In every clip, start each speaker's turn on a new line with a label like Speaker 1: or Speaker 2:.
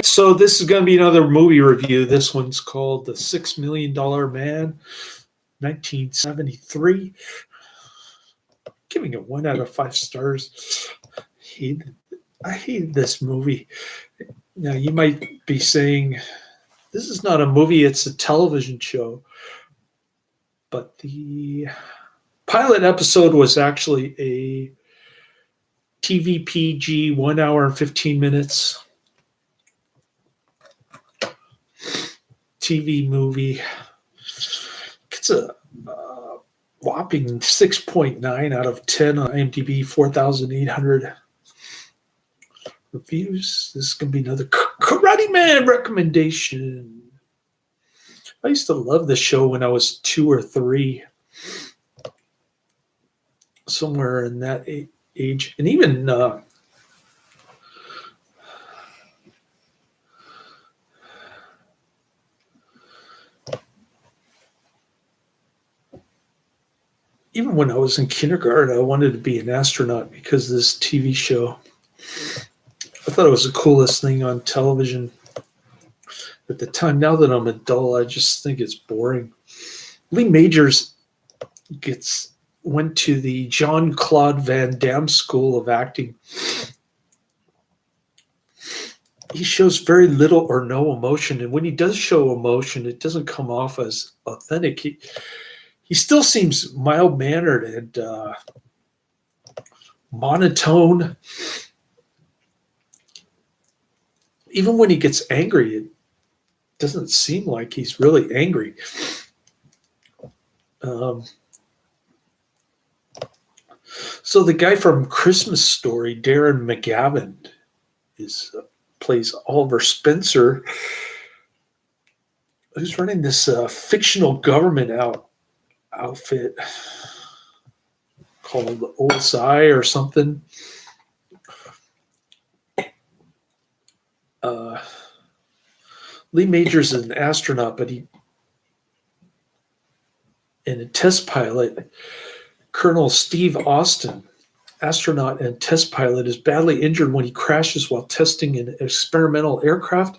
Speaker 1: So this is going to be another movie review. This one's called The $6 Million Man, 1973. Giving it 1 out of 5 stars. I hated this movie. Now you might be saying, this is not a movie, it's a television show. But the pilot episode was actually a TV PG, 1 hour and 15 minutes. TV movie. It's a whopping 6.9 out of 10 on IMDb, 4,800 reviews. This is going to be another Karate Man recommendation. I used to love this show when I was 2 or 3. Somewhere in that age. And even even when I was in kindergarten, I wanted to be an astronaut because of this TV show. I thought it was the coolest thing on television at the time. Now that I'm an adult, I just think it's boring. Lee Majors went to the Jean-Claude Van Damme School of Acting. He shows very little or no emotion, and when he does show emotion, it doesn't come off as authentic. He still seems mild-mannered and monotone. Even when he gets angry, it doesn't seem like he's really angry. So the guy from Christmas Story, Darren McGavin, plays Oliver Spencer, who's running this fictional government outfit called OSI or something. Lee Majors is an astronaut, but and a test pilot, Colonel Steve Austin, astronaut and test pilot, is badly injured when he crashes while testing an experimental aircraft.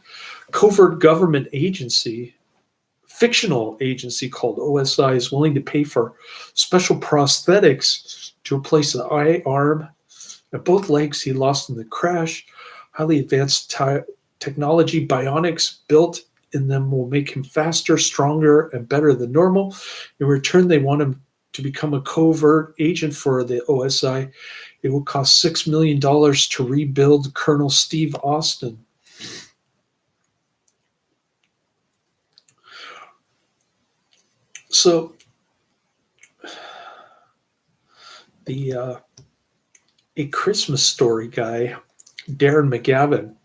Speaker 1: Covert government fictional agency called OSI is willing to pay for special prosthetics to replace an eye, arm, and both legs he lost in the crash. Highly advanced technology, bionics built in them will make him faster, stronger, and better than normal. In return, they want him to become a covert agent for the OSI. It will cost $6 million to rebuild Colonel Steve Austin. So the A Christmas Story guy, Darren McGavin,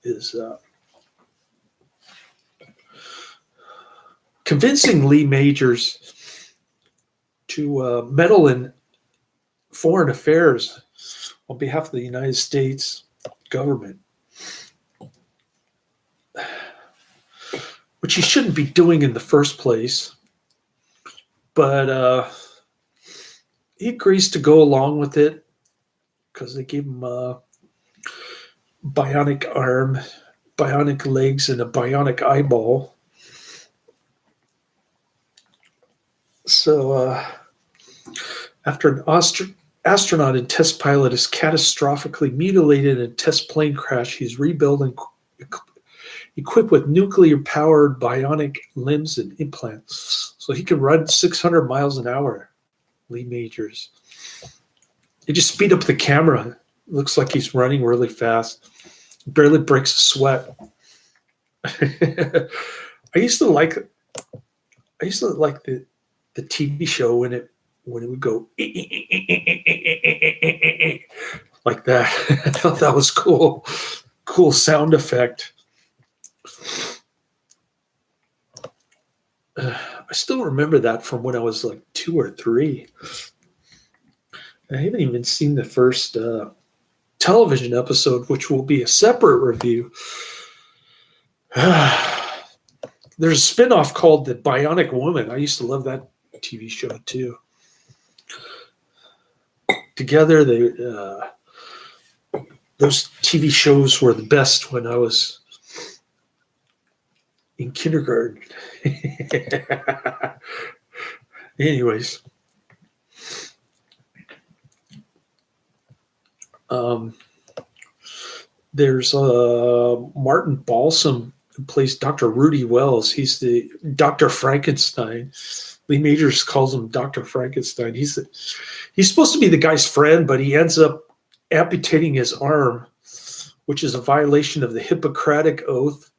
Speaker 1: is convincing Lee Majors to meddle in foreign affairs on behalf of the United States government, which he shouldn't be doing in the first place. But he agrees to go along with it because they gave him a bionic arm, bionic legs, and a bionic eyeball. So after an astronaut and test pilot is catastrophically mutilated in a test plane crash, he's rebuilt and equipped with nuclear-powered bionic limbs and implants. So he can run 600 miles an hour, Lee Majors. They just speed up the camera. It looks like he's running really fast. Barely breaks a sweat. I used to like the TV show when it would go like that. I thought that was cool. Cool sound effect. I still remember that from when I was like 2 or 3. I haven't even seen the first television episode, which will be a separate review. There's a spinoff called The Bionic Woman. I used to love that TV show too. Together, they're Those TV shows were the best when I was in kindergarten. Anyways, there's Martin Balsam who plays Dr. Rudy Wells. He's the Dr. Frankenstein. Lee Majors calls him Dr. Frankenstein. He's supposed to be the guy's friend, but he ends up amputating his arm, which is a violation of the Hippocratic Oath.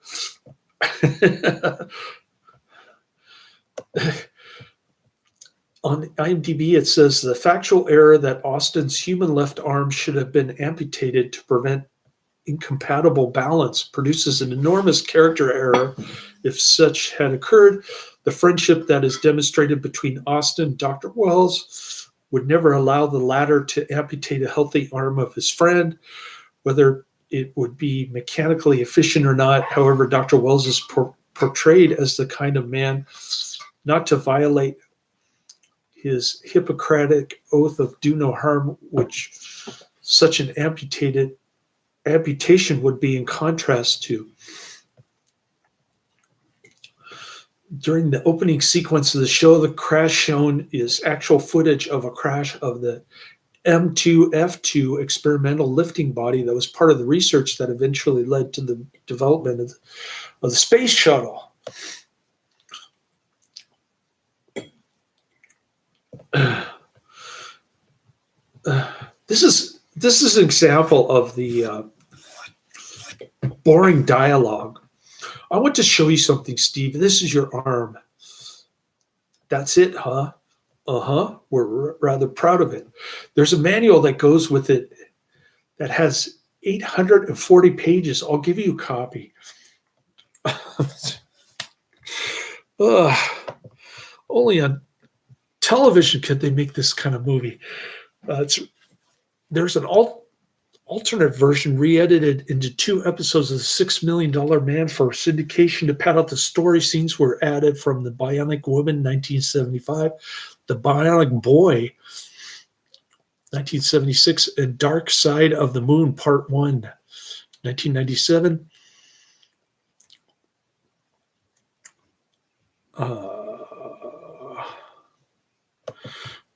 Speaker 1: On IMDb, it says the factual error that Austin's human left arm should have been amputated to prevent incompatible balance produces an enormous character error. If such had occurred, the friendship that is demonstrated between Austin and Dr. Wells would never allow the latter to amputate a healthy arm of his friend, whether it would be mechanically efficient or not. However, Dr. Wells is portrayed as the kind of man not to violate his Hippocratic oath of do no harm, which such an amputation would be in contrast to. During the opening sequence of the show, the crash shown is actual footage of a crash of the M2F2 experimental lifting body that was part of the research that eventually led to the development of the space shuttle. This is an example of the boring dialogue. I want to show you something, Steve. This is your arm. That's it, huh? Uh-huh. We're rather proud of it. There's a manual that goes with it that has 840 pages. I'll give you a copy. Only on television could they make this kind of movie. There's an alternate version re-edited into 2 episodes of the $6 Million Man for syndication to pad out the story. Scenes were added from The Bionic Woman, 1975, The Bionic Boy, 1976, and Dark Side of the Moon, Part 1, 1997.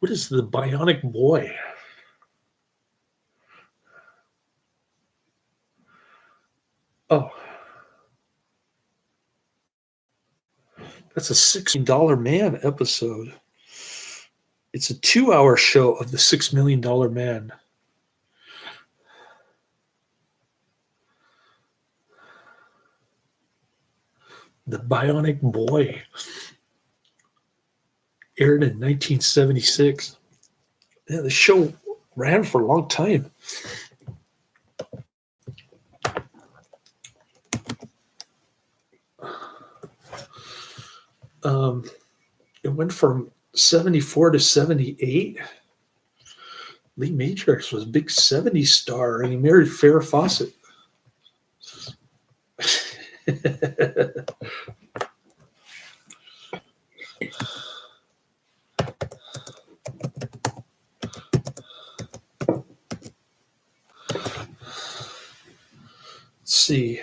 Speaker 1: What is The Bionic Boy? Oh, that's a $6 Million Man episode. It's a 2-hour show of the $6 Million Man. The Bionic Boy aired in 1976. Yeah, the show ran for a long time. It went from 74 to 78. Lee Majors was a big 70s star, and he married Farrah Fawcett. Let's see.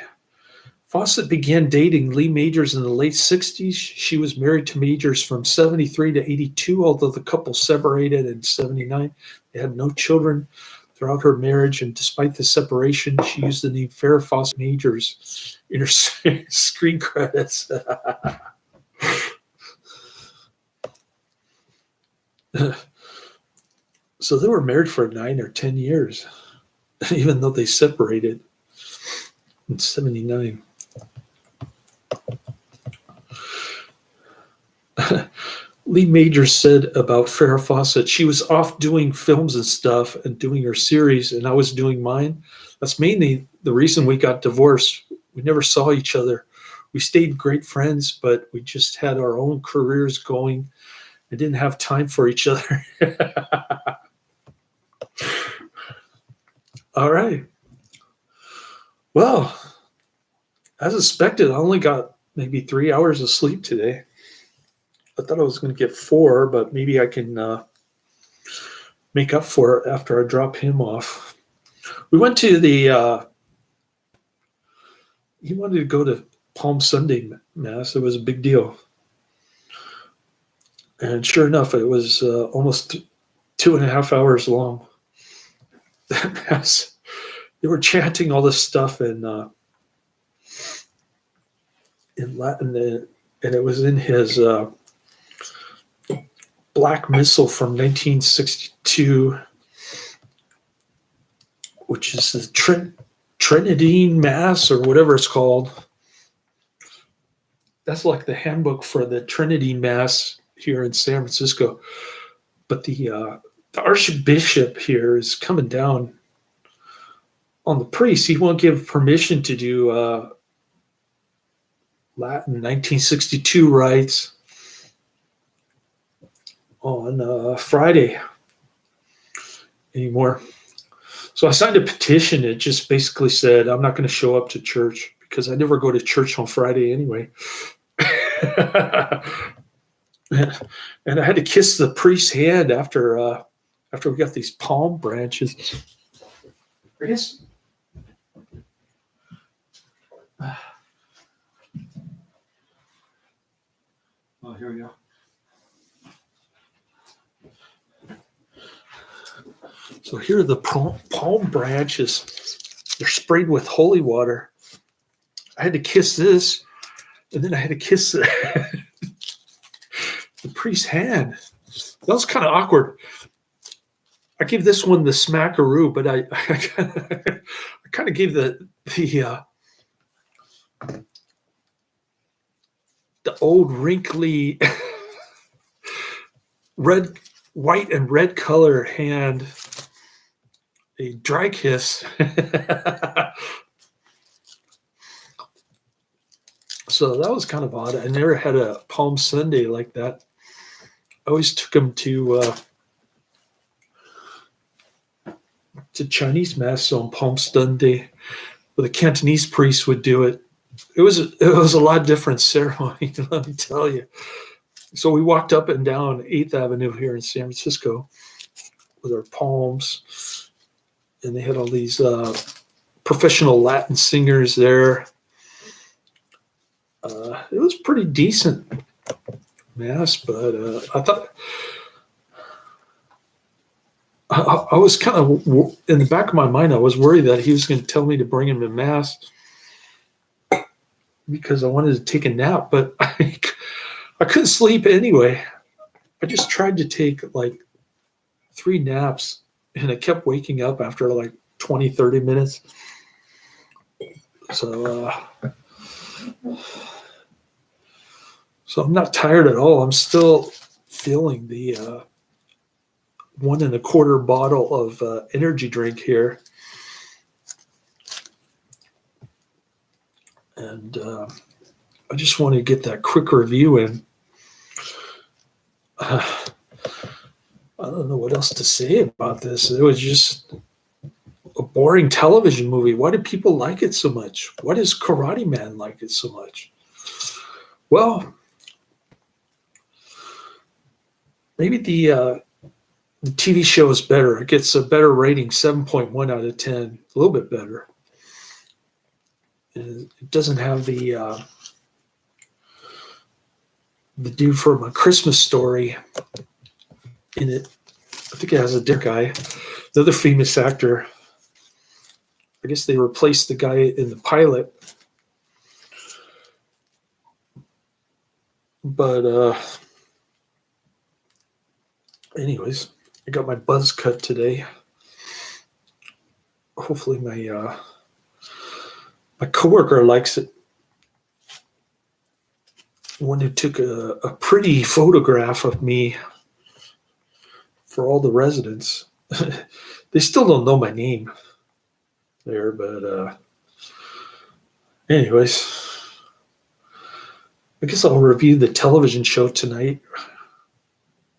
Speaker 1: Fawcett began dating Lee Majors in the late 60s. She was married to Majors from 73 to 82, although the couple separated in 79. They had no children throughout her marriage, and despite the separation, she used the name Farrah Fawcett Majors in her screen credits. So they were married for 9 or 10 years, even though they separated in 79. Lee Majors said about Farrah Fawcett, she was off doing films and stuff and doing her series, and I was doing mine. That's mainly the reason we got divorced. We never saw each other. We stayed great friends, but we just had our own careers going and didn't have time for each other. All right. Well, as expected, I only got maybe 3 hours of sleep today. I thought I was going to get 4, but maybe I can make up for it after I drop him off. We went to the. He wanted to go to Palm Sunday Mass. It was a big deal, and sure enough, it was almost 2.5 hours long. That mass. They were chanting all this stuff in Latin, and it was in his Black Missal from 1962, which is the Trinidine Mass or whatever it's called. That's like the handbook for the Trinity Mass here in San Francisco. But the Archbishop here is coming down on the priest. He won't give permission to do Latin 1962 rites on Friday anymore. So I signed a petition. It just basically said I'm not going to show up to church because I never go to church on Friday anyway. And I had to kiss the priest's hand after we got these palm branches. I guess. Oh, here we go. So here are the palm branches. They're sprayed with holy water. I had to kiss this, and then I had to kiss the priest's hand. That was kind of awkward. I gave this one the smackaroo, but I kind of gave the old wrinkly white and red color hand a dry kiss. So that was kind of odd. I never had a Palm Sunday like that. I always took them to Chinese Mass on Palm Sunday, where the Cantonese priest would do it. It was a lot different ceremony, let me tell you. So we walked up and down 8th Avenue here in San Francisco with our palms, and they had all these professional Latin singers there. It was pretty decent Mass, but I thought I was kind of, in the back of my mind, I was worried that he was going to tell me to bring him to Mass because I wanted to take a nap, but I couldn't sleep anyway. I just tried to take like 3 naps, and I kept waking up after like 20, 30 minutes. So I'm not tired at all. I'm still feeling the 1 1/4 bottle of energy drink here. And I just want to get that quick review in. I don't know what else to say about this. It was just a boring television movie. Why do people like it so much? Why does Karate Man like it so much? Well, maybe the TV show is better. It gets a better rating, 7.1 out of 10, a little bit better. It doesn't have the dude from A Christmas Story in it. I think it has a different guy, the other famous actor. I guess they replaced the guy in the pilot. But anyways, I got my buzz cut today. Hopefully my coworker likes it. One who took a pretty photograph of me for all the residents. They still don't know my name there, but anyways, I guess I'll review the television show tonight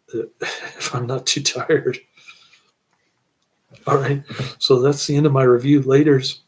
Speaker 1: if I'm not too tired. All right, so that's the end of my review. Laters.